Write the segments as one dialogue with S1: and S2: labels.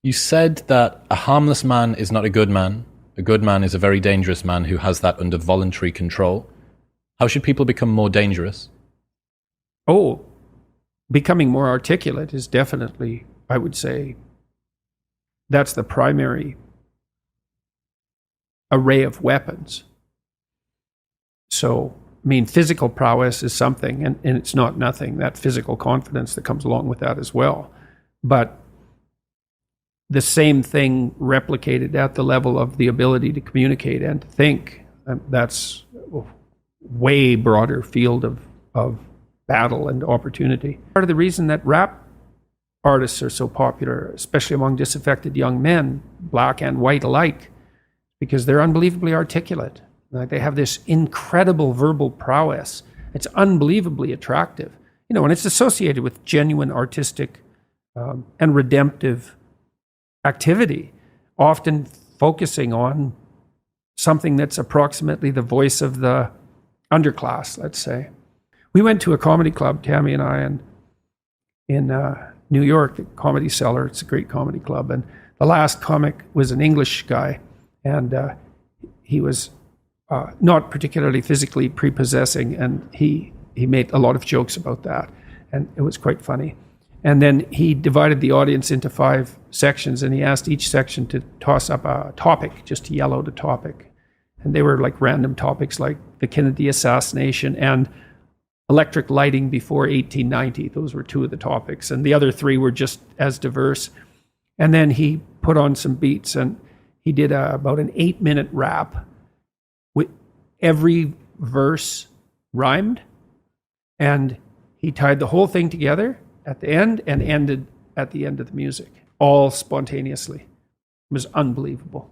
S1: You said that a harmless man is not a good man. A good man is a very dangerous man who has that under voluntary control. How should people become more dangerous?
S2: Oh, becoming more articulate is definitely, I would say, that's the primary array of weapons. So, I mean, physical prowess is something, and it's not nothing, that physical confidence that comes along with that as well. But the same thing replicated at the level of the ability to communicate and to think, that's a way broader field of battle and opportunity. Part of the reason that rap artists are so popular, especially among disaffected young men, black and white alike, because they're unbelievably articulate. Like, they have this incredible verbal prowess. It's unbelievably attractive, and it's associated with genuine artistic and redemptive activity, often focusing on something that's approximately the voice of the underclass, let's say. We went to a comedy club, Tammy and I, in New York, the Comedy Cellar. It's a great comedy club. And the last comic was an English guy, and he was not particularly physically prepossessing, and he made a lot of jokes about that, and it was quite funny. And then he divided the audience into 5 sections, and he asked each section to toss up a topic, just to yell out a topic. And they were like random topics like the Kennedy assassination and electric lighting before 1890. Those were 2 of the topics. And the other 3 were just as diverse. And then he put on some beats, and he did about an 8-minute rap. With every verse rhymed, and he tied the whole thing together at the end and ended at the end of the music, all spontaneously. It was unbelievable.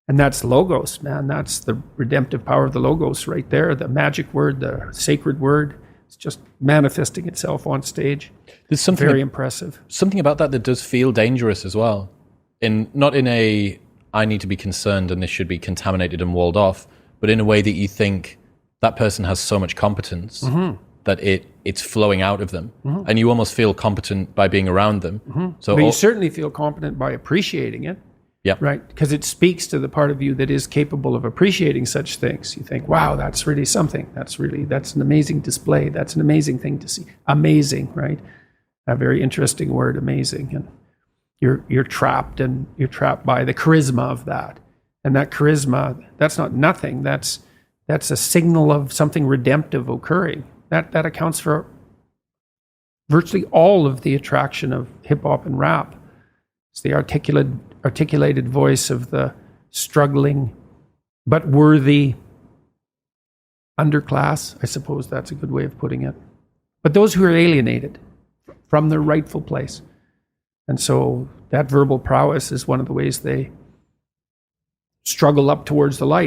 S2: And that's logos, man. That's the redemptive power of the logos right there. The magic word, the sacred word. It's just manifesting itself on stage.
S1: There's something
S2: very impressive.
S1: Something about that does feel dangerous as well. Not in a, I need to be concerned and this should be contaminated and walled off, but in a way that you think that person has so much competence that it's flowing out of them. And you almost feel competent by being around them.
S2: So, but you certainly feel competent by appreciating it.
S1: Yeah.
S2: Right? Because it speaks to the part of you that is capable of appreciating such things. You think, wow, that's really something. That's an amazing display. That's an amazing thing to see. Amazing, right? A very interesting word, amazing. And you're trapped, and you're trapped by the charisma of that. And that charisma, that's not nothing. That's a signal of something redemptive occurring. That accounts for virtually all of the attraction of hip hop and rap. It's the articulated voice of the struggling but worthy underclass. I suppose that's a good way of putting it. But those who are alienated from their rightful place. And so that verbal prowess is one of the ways they struggle up towards the light.